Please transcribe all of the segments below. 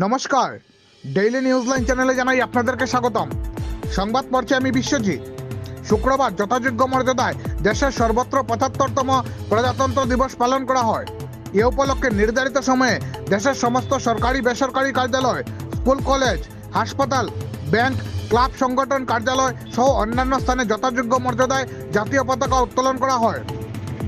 নমস্কার, daily news line চ্যানেলে জানাই আপনাদেরকে স্বাগতম। সংবাদ পড়ছি আমি বিশ্বজিৎ। শুক্রবার যথাযোগ্য মর্যাদায় দেশের সর্বত্র ৭৫তম প্রজাতন্ত্র দিবস পালন করা হয়। এ উপলক্ষে নির্ধারিত সময়ে দেশের সমস্ত সরকারি বেসরকারি কার্যালয়, স্কুল, কলেজ, হাসপাতাল, ব্যাংক, ক্লাব, সংগঠন কার্যালয় সহ অন্যান্য স্থানে যথাযোগ্য মর্যাদায় জাতীয় পতাকা উত্তোলন করা হয়।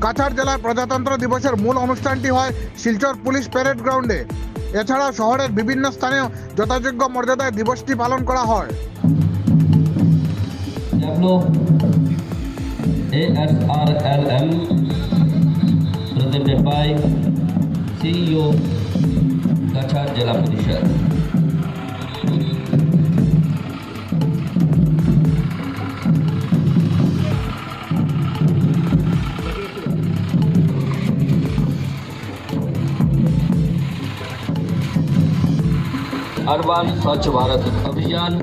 কাছাড় জেলার প্রজাতন্ত্র দিবসের মূল অনুষ্ঠানটি হয় শিলচর পুলিশ প্যারেড গ্রাউন্ডে। এছাড়াও শহরের বিভিন্ন স্থানেও যথাযোগ্য মর্যাদায় দিবসটি পালন করা হয়। ASRLM presented by CEO Kachar Jela Parishad. Urban Swachh Bharat Abhiyan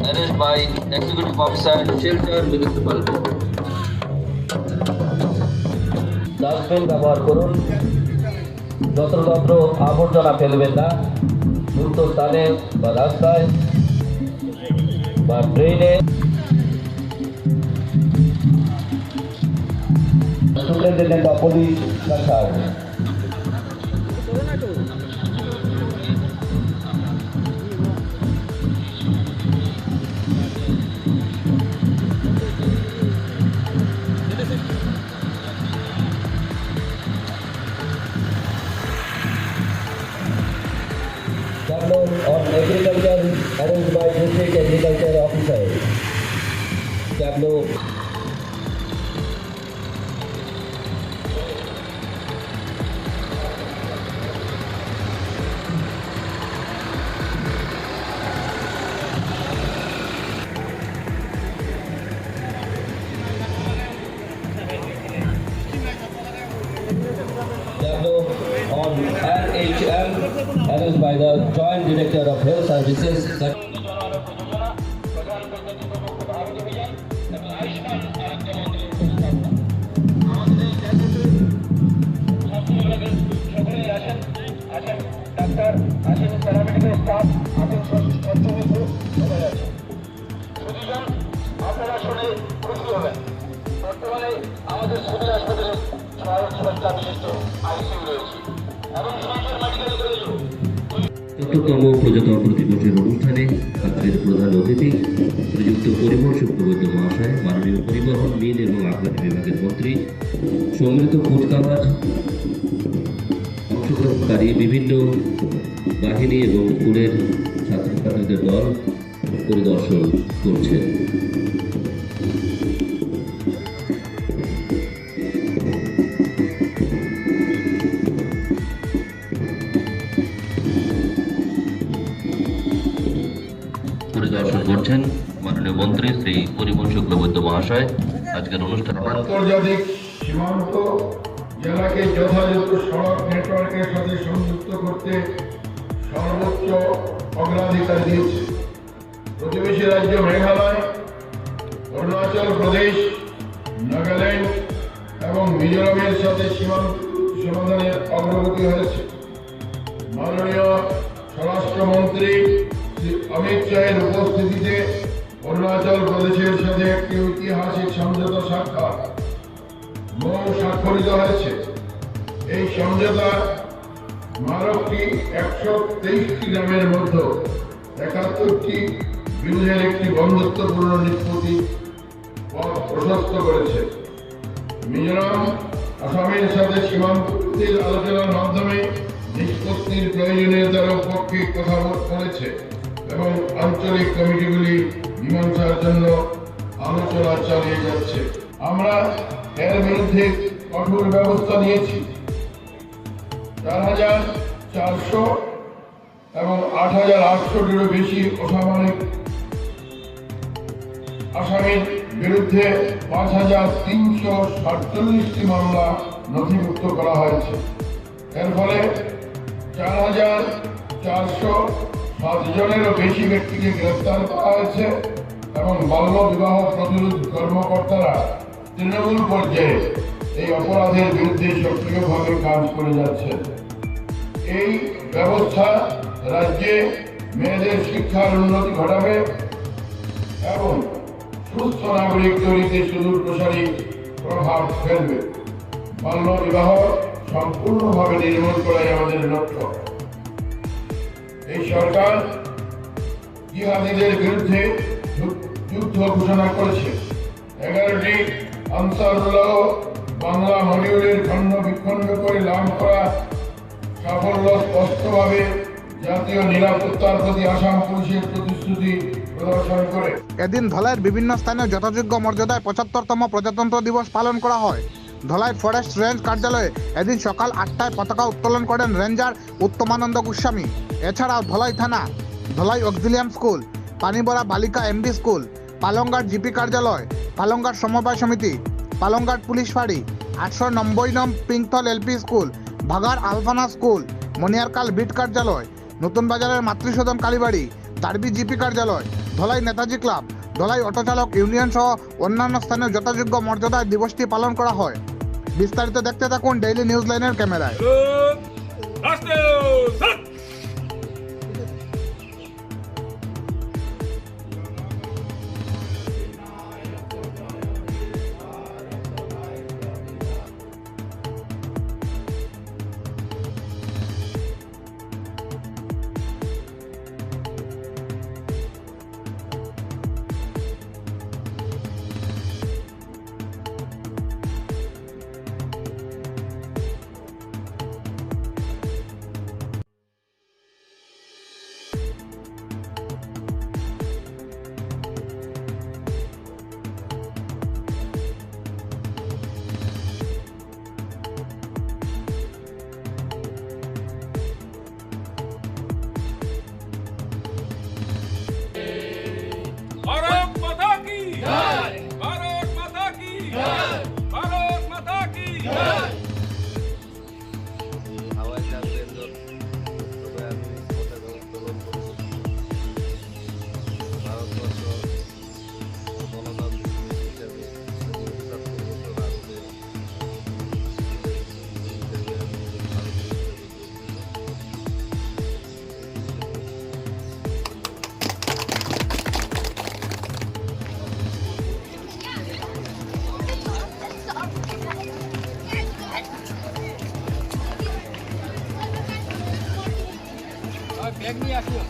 arranged by Executive Officer Silchar Municipal Board. Dustbin ব্যবহার করুন, যত্রতত্র আবর্জনা ফেলবেন না, মুক্ত স্থানে বা রাস্তায় বা ড্রেনে। Superintendent of police Cachar. On agriculture arranged by district agriculture officer. Tableau. On RHM arranged by the Joint Director of Health Services. চতুর্থতম প্রজাতন্ত্র দিবসের অনুষ্ঠানে আজকের প্রধান অতিথি প্রযুক্ত পরিবহন শুক্রবৈদ্য মহাশয়, মাননীয় পরিবহন, মিল এবং আবগারি বিভাগের মন্ত্রী, সম্মিলিত কুচকাওয়াজ অংশগ্রহণকারী বিভিন্ন বাহিনী এবং স্কুলের ছাত্রছাত্রীদের দল পরিদর্শন করছেন। পরিদর্শন করছেন মাননীয় মন্ত্রী শ্রী পরিবহন শুক্লবৈদ্য মহাশয়। আজকের অনুষ্ঠান আন্তর্জাতিক সীমান্ত জেলাকে যথাযথ সড়ক নেটওয়ার্কের সাথে সংযুক্ত করতে সর্বোচ্চ অগ্রাধিকার দিয়েছে। প্রতিবেশী রাজ্য মেঘালয়, অরুণাচল প্রদেশ, নাগাল্যান্ড এবং মিজোরামের সাথে সীমান্ত সমাধানের অগ্রগতি হয়েছে। মাননীয় স্বরাষ্ট্রমন্ত্রী অমিত শাহের উপস্থিতিতে অরুণাচল প্রদেশের সাথে একটি ঐতিহাসিক সমঝোতা স্বাক্ষরিত হয়েছে। এই সমঝোতা স্মারকটি 123টি গ্রামের মধ্যে 71টি বিরোধের একটি বন্ধুত্বপূর্ণ নিষ্পত্তি পথ প্রশস্ত করেছে। মিজোরাম আসামের সাথে সীমান্তের আলোচনার মাধ্যমে নিষ্পত্তির প্রয়োজনীয়তার পক্ষে কথা বলেছে এবং আঞ্চলিক কমিটিগুলি মীমাংসার জন্য আলোচনা চালিয়ে যাচ্ছে। আমরা এর বিরুদ্ধে কঠোর ব্যবস্থা নিয়েছি। ৪,৪০০ এবং ৮,৮০০টিরও বেশি অসামরিক আসামির বিরুদ্ধে ৫,৩৪৭টি মামলা নথিভুক্ত করা হয়েছে। এর ফলে ৪,৪০৭ জনেরও বেশি ব্যক্তিকে গ্রেফতার করা হয়েছে এবং বাল্য বিবাহ প্রতিরোধ কর্মকর্তারা তৃণমূল পর্যায়ে এই অপরাধের বিরুদ্ধে সক্রিয়ভাবে কাজ করে যাচ্ছে। এই ব্যবস্থা রাজ্যে মেয়েদের শিক্ষার উন্নতি ঘটাবে এবং সুস্থ নাগরিক তৈরিতে সুদূর প্রসারী প্রভাব ফেলবে। বাল্য বিবাহ সম্পূর্ণভাবে নির্মূল করাই আমাদের লক্ষ্য। এই সরকার জিহাদিদের বিরুদ্ধে যুদ্ধ ঘোষণা করেছে। 11টি আনসারুল্লাহ বাংলা মডিউলের খণ্ড বিখণ্ড করে লাভ করা সাফল্য স্পষ্টভাবে জাতীয় নিরাপত্তার প্রতি আসাম পুলিশের প্রতিশ্রুতি প্রদর্শন করে। এদিন ধলাইয়ের বিভিন্ন স্থানে যথাযোগ্য মর্যাদায় 75তম প্রজাতন্ত্র দিবস পালন করা হয়। ধলাই ফরেস্ট রেঞ্জ কার্যালয়ে এদিন সকাল 8টায় পতাকা উত্তোলন করেন রেঞ্জার উত্তমানন্দ গোস্বামী। এছাড়াও ধলাই থানা, ধলাই অক্সিলিয়াম স্কুল, পানিবরা বালিকা এমডি স্কুল, পালংঘাট জিপি কার্যালয়, পালংঘাট সমবায় সমিতি, পালংঘাট পুলিশ ফাঁড়ি, 890 নং পিংথল এলপি স্কুল, ভাগার আলফানা স্কুল, মনিয়ারকাল বিট কার্যালয়, নতুন বাজারের মাতৃসদন কালীবাড়ি, দারবি জিপি কার্যালয়, ধলাই নেতাজি ক্লাব, ধলাই অটোচালক ইউনিয়ন সহ অন্যান্য স্থানে যথাযোগ্য মর্যাদায় দিবসটি পালন করা হয়। বিস্তারিত দেখতে থাকুন ডেইলি নিউজ লাইনের ক্যামেরায়। भारत माता की जय, भारत माता की जय, भारत माता की जय। হাওয়াই যাত্রের তবে আমি পতাকা উত্তোলন করেছি। ভারতবর্ষ গণতান্ত্রিক দেশ হিসাবে ৭৭ বছর আসলে হিসেবে আমি ভারতীয় হিসেবে ব্যাগ নিয়ে আসিও,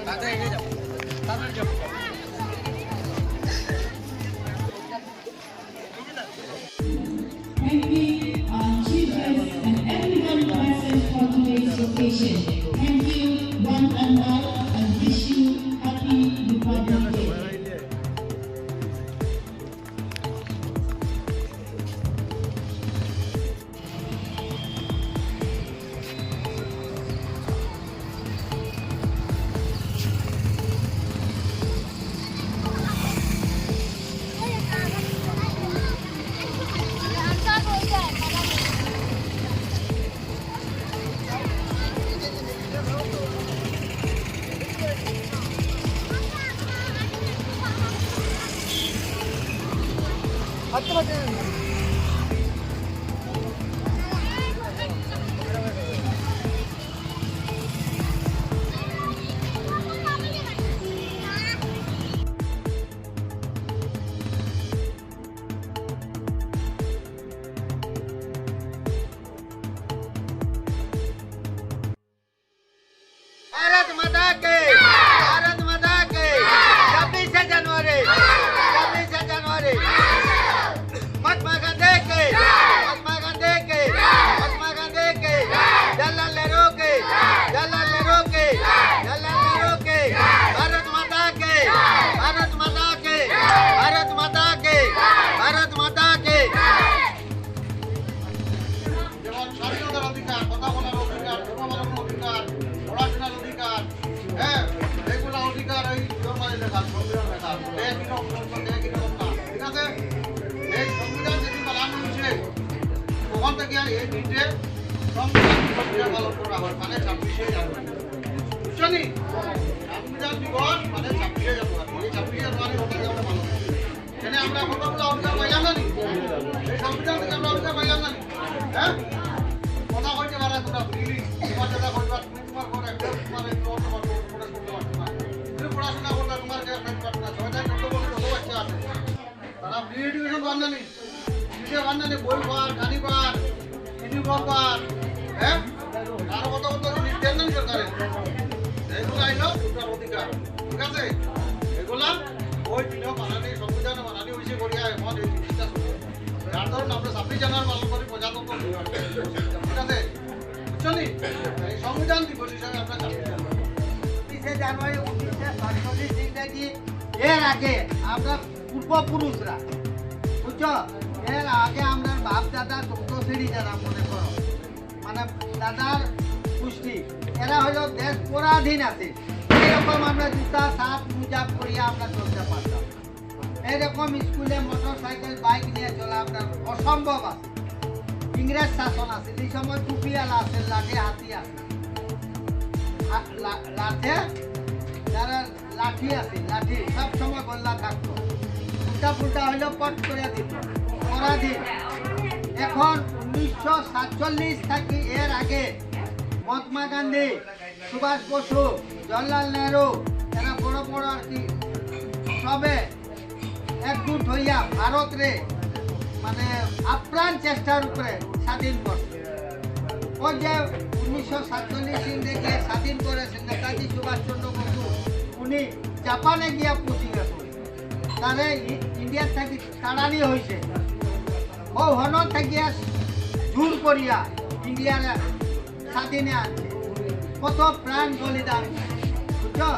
তাতে এগিয়ে যাও, তাতে যাও। Thanking our children and everyone present for today's occasion. Thank you one and all and wish you happy Republic Day. Bharat माता के, भारत माता के 26 जनवरी, 26 जनवरी। महात्मा गांधी के, महात्मा गांधी के, महात्मा गांधी के, जवाहरलाल नेहरू के, जवाहरलाल नेहरू के, जवाहरलाल नेहरू के, भारत माता के, भारत माता के, भारत माता के, भारत माता के। যেমন স্বাধীনতার অধিকার, কথা বলার অধিকার, কথা বলার অধিকার, পড়াশোনার অধিকার, হ্যাঁ, এগুলো অধিকার এই জন্মায় লেখা, সংবিধান লেখা, ঠিক আছে? এই সংবিধান যেদিন বানানো হয়েছে তখন থেকে এই দিনটে সংবিধান দিবস পালন করা হয়, মানে 26শে জানুয়ারি। বুঝছো নি? সংবিধান দিবস মানে 26শে জানুয়ারি। এই 26শে জানুয়ারি ওটাকে আমরা পালন করি। এখানে আমরা কতগুলো অধিকার পাইলাম না নি? এই সংবিধান থেকে আমরা অধিকার পাইলাম না নি? হ্যাঁ, কথা কইতে পারে তোমরা ফ্রিলি, তোমার যেটা কইবা তুমি তোমার ঘরে একটা তোমার প্রকাশ করতে পারছো না। তুমি পড়াশোনা করলে তোমার কেউ খাইতে পারছো না। 6 বছর কত বাচ্চা আছে, তারা ফ্রি এডুকেশন বান্ধানি, ফ্রিতে বান্ধানি, বই পার, গাড়ি পার, ইউনিফর্ম পার, হ্যাঁ, আরো কত কত জিনিস দেন না সরকারে। এগুলো আইলো তোমার অধিকার, ঠিক আছে? এগুলা ওই দিনও বানানি, সংবিধানে বানানি হয়েছে করিয়া এখন এই জিনিসটা শুরু। যার ধরুন আমরা 26 জানুয়ারি পালন করি প্রজাতন্ত্র দিবস, ঠিক আছে? বুঝছো নি? এই সংবিধান দিবস হিসাবে আমরা 26শে জানুয়ারি 1947 ইংরেজি এর আগে আমরা পূর্বপুরুষরা, বুঝছো, এর আগে আমরা বাপ দাদা 14 শ্রেণী যারা মনে করো, মানে দাদার পুষ্টি, এরা হলো দেশ পরাধীন আছে। এরকম আমরা জুতা সাপ মুজাব করিয়া আমরা চলতে পারতাম। এরকম স্কুলে মোটর সাইকেল বাইক নিয়ে চলা আপনার অসম্ভব আছে। ইংরেজ শাসন আছে, এই সময় টুপিয়ালা আছে, লাঠি হাতি আছে, লাঠে যারা লাঠি আছে, লাঠি সব সময় গোল্লা থাকতো, উল্টা ফুলটা হইলেও পট করে দিত, পরাধীন। এখন 1947 থেকে এর আগে মহাত্মা গান্ধী, সুভাষ বসু, জওহরলাল নেহরু, এরা বড় বড় আর কি সবে একজুট হইয়া ভারতরে মানে আপ্রাণ চেষ্টার উপরে স্বাধীন করছে। ওই যে 1947 ইংরেজি স্বাধীন করেছেন নেতাজি সুভাষচন্দ্র বসু, উনি জাপানে গিয়া পুঁজি গেছে, তারে ইন্ডিয়ার থেকে তাড়ানি হয়েছে। ও হন থেকে জোর করিয়া ইন্ডিয়ার স্বাধীনে আনছে, কত প্রাণ বলিদান, বুঝছো?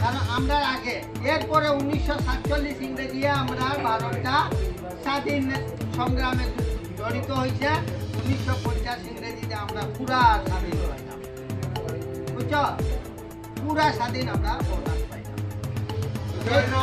কারণ আমরা আগে, এরপরে 1947 ইংরেজি আমরা ভারতটা স্বাধীন সংগ্রামে জড়িত হয়েছে। 1950 ইংরেজিতে আমরা পুরা স্বাধীন হইলাম, বুঝছো, পুরা স্বাধীন আমরা প্রদান পাইলাম। জন্য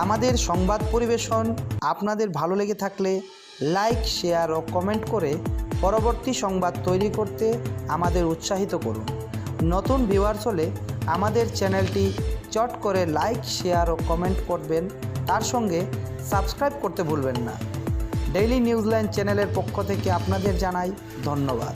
আমাদের সংবাদ পরিবেশন আপনাদের ভালো লেগে থাকলে লাইক, শেয়ার ও কমেন্ট করে পরবর্তী সংবাদ তৈরি করতে আমাদের উৎসাহিত করুন। নতুন ভিউয়ার্স হলে আমাদের চ্যানেলটি চট করে লাইক, শেয়ার ও কমেন্ট করবেন, তার সঙ্গে সাবস্ক্রাইব করতে ভুলবেন না। ডেইলি নিউজলাইন চ্যানেলের পক্ষ থেকে আপনাদের জানাই ধন্যবাদ।